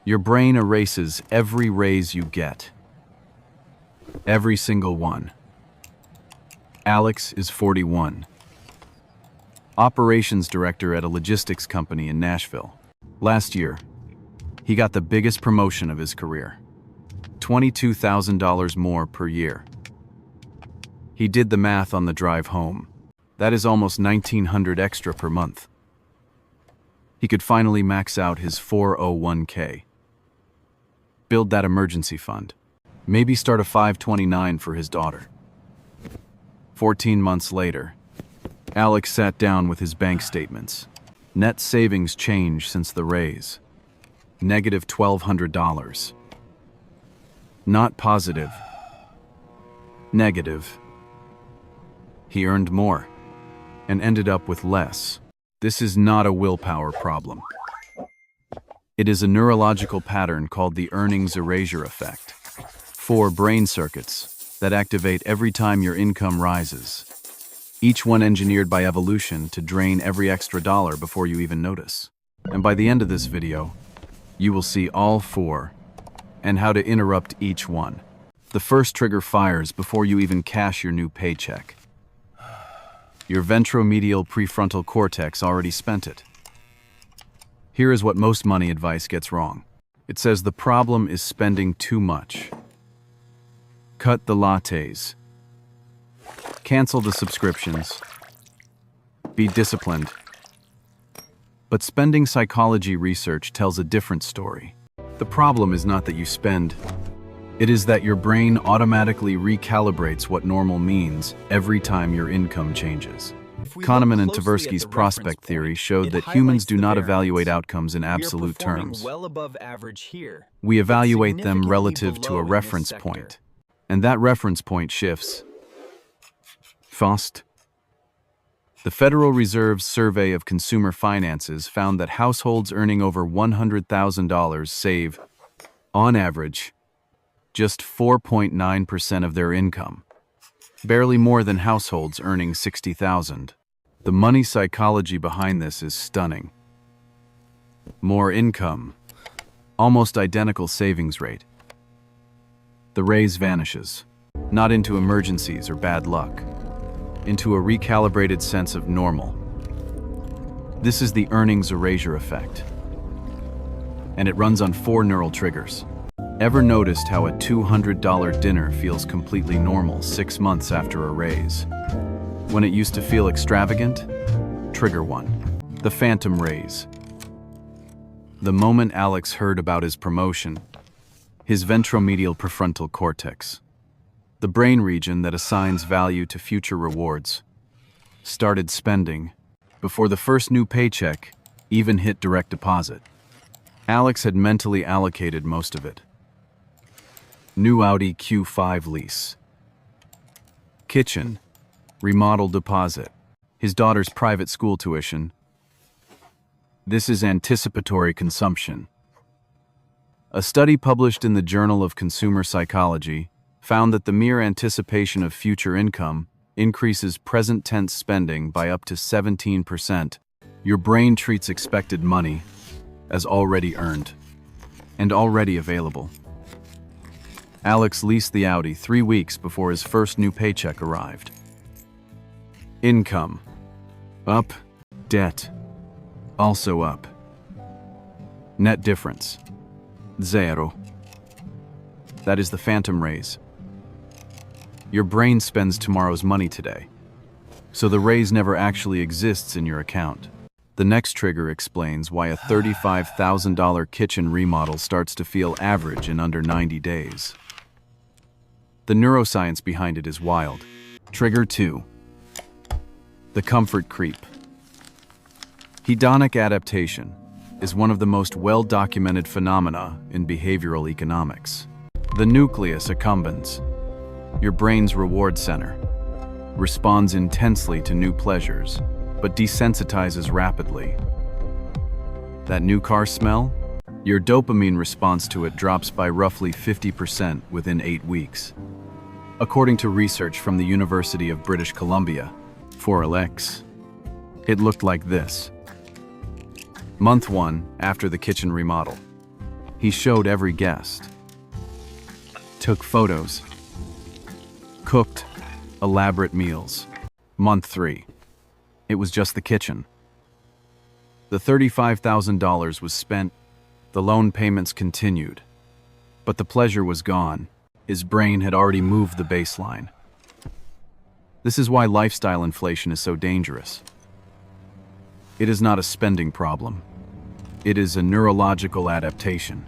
Your brain erases every raise you get. Every single one. Alex is 41. Operations director at a logistics company in Nashville. Last year, he got the biggest promotion of his career. $22,000 more per year. He did the math on the drive home. That is almost $1,900 extra per month. He could finally max out his 401k. Build that emergency fund. Maybe start a 529 for his daughter. 14 months later, Alex sat down with his bank statements. Net savings changed since the raise. Negative $1,200. Not positive. Negative. He earned more and ended up with less. This is not a willpower problem. It is a neurological pattern called the Earnings Erasure Effect. 4 brain circuits that activate every time your income rises. Each one engineered by evolution to drain every extra dollar before you even notice. And by the end of this video, you will see all 4 and how to interrupt each one. The first trigger fires before you even cash your new paycheck. Your ventromedial prefrontal cortex already spent it. Here is what most money advice gets wrong. It says the problem is spending too much. Cut the lattes. Cancel the subscriptions. Be disciplined. But spending psychology research tells a different story. The problem is not that you spend. It is that your brain automatically recalibrates what normal means every time your income changes. Kahneman and Tversky's prospect theory showed that humans do not evaluate outcomes in absolute terms. We evaluate them relative to a reference point, and that reference point shifts fast. The Federal Reserve's survey of consumer finances found that households earning over $100,000 save, on average, just 4.9% of their income, barely more than households earning $60,000. The money psychology behind this is stunning. More income, almost identical savings rate. The raise vanishes, not into emergencies or bad luck, into a recalibrated sense of normal. This is the Earnings Erasure Effect, and it runs on 4 neural triggers. Ever noticed how a $200 dinner feels completely normal 6 months after a raise? When it used to feel extravagant? Trigger 1. The phantom raise. The moment Alex heard about his promotion, his ventromedial prefrontal cortex, the brain region that assigns value to future rewards, started spending before the first new paycheck even hit direct deposit. Alex had mentally allocated most of it. New Audi Q5 lease. Kitchen, remodel deposit. His daughter's private school tuition. This is anticipatory consumption. A study published in the Journal of Consumer Psychology found that the mere anticipation of future income increases present tense spending by up to 17%. Your brain treats expected money as already earned and already available. Alex leased the Audi 3 weeks before his first new paycheck arrived. Income up, debt also up. Net difference zero. That is the phantom raise. Your brain spends tomorrow's money today, so the raise never actually exists in your account. The next trigger explains why a $35,000 kitchen remodel starts to feel average in under 90 days. The neuroscience behind it is wild. Trigger 2. The comfort creep. Hedonic adaptation is one of the most well-documented phenomena in behavioral economics. The nucleus accumbens, your brain's reward center, responds intensely to new pleasures, but desensitizes rapidly. That new car smell? Your dopamine response to it drops by roughly 50% within 8 weeks. According to research from the University of British Columbia, for Alex, it looked like this. Month 1 after the kitchen remodel. He showed every guest, took photos, cooked elaborate meals. Month 3. It was just the kitchen. The $35,000 was spent, the loan payments continued, but the pleasure was gone. His brain had already moved the baseline. This is why lifestyle inflation is so dangerous. It is not a spending problem. It is a neurological adaptation.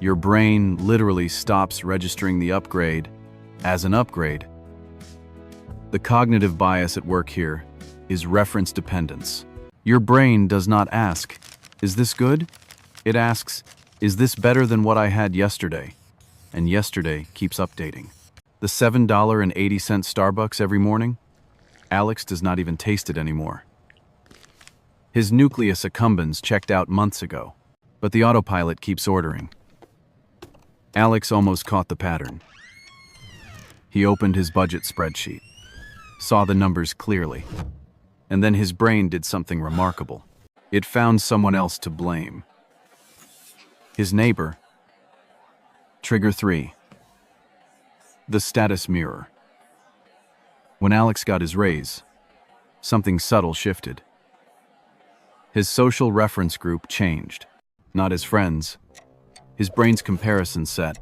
Your brain literally stops registering the upgrade as an upgrade. The cognitive bias at work here is reference dependence. Your brain does not ask, "Is this good?" It asks, "Is this better than what I had yesterday?" And yesterday keeps updating. The $7.80 Starbucks every morning? Alex does not even taste it anymore. His nucleus accumbens checked out months ago, but the autopilot keeps ordering. Alex almost caught the pattern. He opened his budget spreadsheet, saw the numbers clearly, and then his brain did something remarkable. It found someone else to blame. His neighbor. Trigger 3. The status mirror. When Alex got his raise, something subtle shifted. His social reference group changed. Not his friends, his brain's comparison set.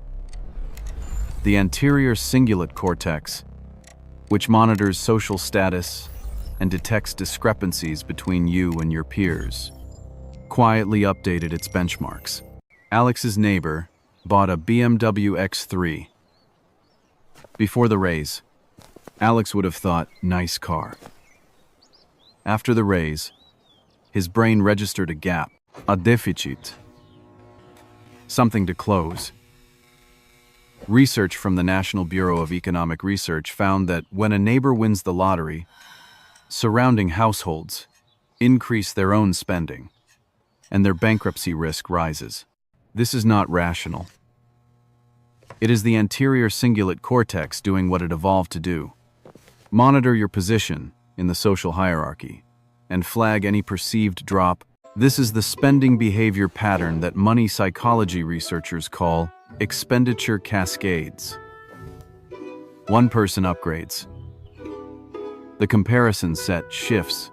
The anterior cingulate cortex, which monitors social status and detects discrepancies between you and your peers, quietly updated its benchmarks. Alex's neighbor bought a BMW X3. Before the raise, Alex would have thought, nice car. After the raise, his brain registered a gap, a deficit, something to close. Research from the National Bureau of Economic Research found that when a neighbor wins the lottery, surrounding households increase their own spending, and their bankruptcy risk rises. This is not rational. It is the anterior cingulate cortex doing what it evolved to do. Monitor your position in the social hierarchy and flag any perceived drop. This is the spending behavior pattern that money psychology researchers call expenditure cascades. One person upgrades. The comparison set shifts.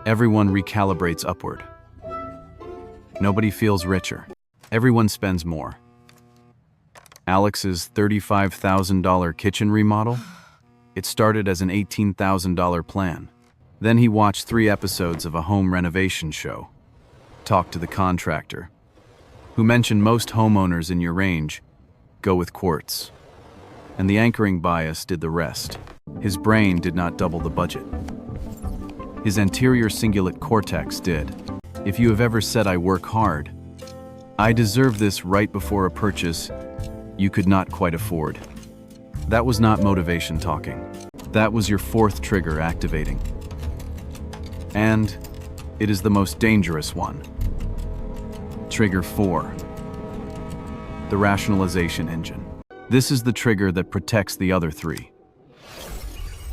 Everyone recalibrates upward. Nobody feels richer. Everyone spends more. Alex's $35,000 kitchen remodel? It started as an $18,000 plan. Then he watched 3 episodes of a home renovation show, talked to the contractor, who mentioned most homeowners in your range go with quartz. And the anchoring bias did the rest. His brain did not double the budget. His anterior cingulate cortex did. If you have ever said, "I work hard, I deserve this," right before a purchase you could not quite afford, that was not motivation talking. That was your 4th trigger activating. And it is the most dangerous one. Trigger 4. The rationalization engine. This is the trigger that protects the other 3.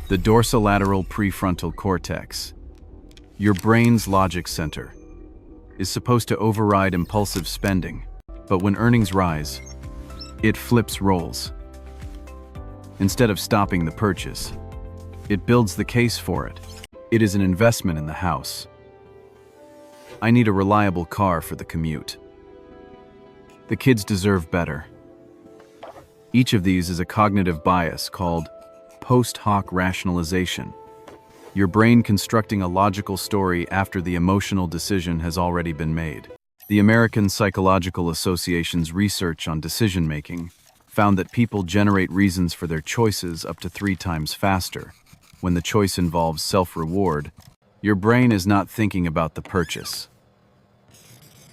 The dorsolateral prefrontal cortex, your brain's logic center, is supposed to override impulsive spending, but when earnings rise, it flips roles. Instead of stopping the purchase, it builds the case for it. It is an investment in the house. I need a reliable car for the commute. The kids deserve better. Each of these is a cognitive bias called post hoc rationalization. Your brain constructing a logical story after the emotional decision has already been made. The American Psychological Association's research on decision-making found that people generate reasons for their choices up to 3 times faster. When the choice involves self-reward, your brain is not thinking about the purchase.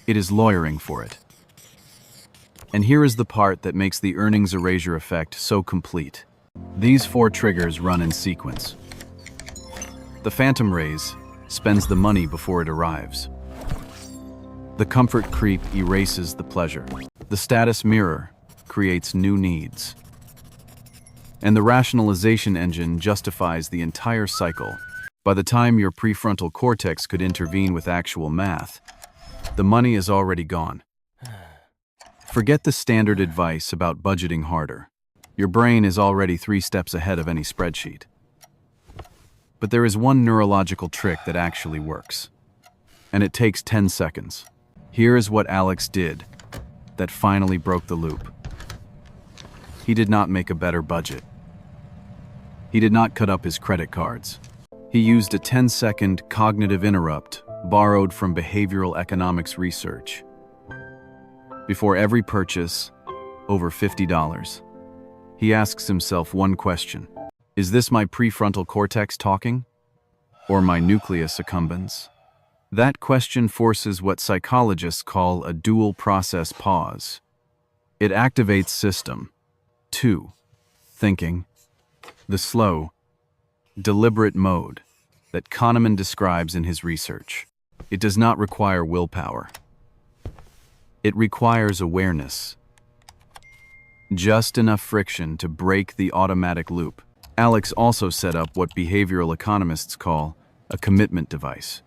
It is lawyering for it. And here is the part that makes the earnings erasure effect so complete. These 4 triggers run in sequence. The phantom raise spends the money before it arrives. The comfort creep erases the pleasure. The status mirror creates new needs. And the rationalization engine justifies the entire cycle. By the time your prefrontal cortex could intervene with actual math, the money is already gone. Forget the standard advice about budgeting harder. Your brain is already 3 steps ahead of any spreadsheet. But there is one neurological trick that actually works. And it takes 10 seconds. Here is what Alex did that finally broke the loop. He did not make a better budget. He did not cut up his credit cards. He used a 10-second cognitive interrupt borrowed from behavioral economics research. Before every purchase, over $50, he asks himself one question. Is this my prefrontal cortex talking? Or my nucleus accumbens? That question forces what psychologists call a dual process pause. It activates system 2, thinking, the slow, deliberate mode that Kahneman describes in his research. It does not require willpower. It requires awareness. Just enough friction to break the automatic loop. Alex also set up what behavioral economists call a commitment device.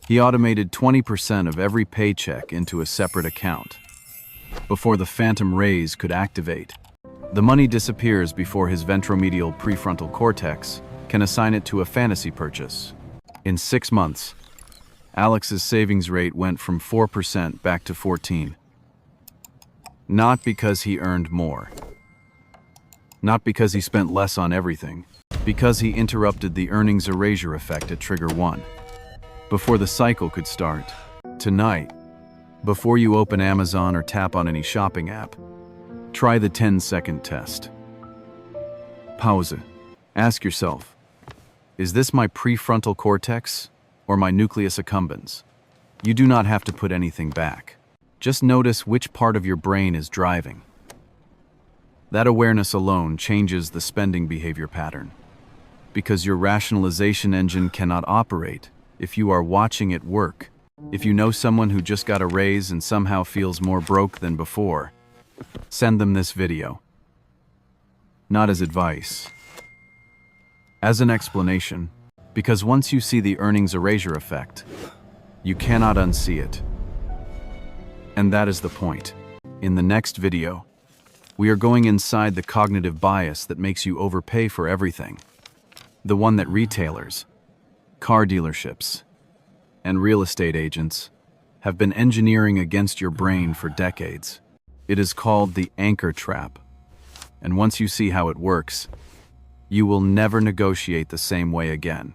He automated 20% of every paycheck into a separate account. Before the phantom raise could activate, the money disappears before his ventromedial prefrontal cortex can assign it to a fantasy purchase. In 6 months, Alex's savings rate went from 4% back to 14%. Not because he earned more. Not because he spent less on everything. Because he interrupted the earnings erasure effect at trigger 1. Before the cycle could start. Tonight, before you open Amazon or tap on any shopping app, try the 10-second test. Pause. Ask yourself, is this my prefrontal cortex or my nucleus accumbens? You do not have to put anything back. Just notice which part of your brain is driving. That awareness alone changes the spending behavior pattern. Because your rationalization engine cannot operate if you are watching it work. If you know someone who just got a raise and somehow feels more broke than before, send them this video. Not as advice. As an explanation, because once you see the earnings erasure effect, you cannot unsee it. And that is the point. In the next video, we are going inside the cognitive bias that makes you overpay for everything. The one that retailers, car dealerships, and real estate agents have been engineering against your brain for decades. It is called the anchor trap. And once you see how it works, you will never negotiate the same way again.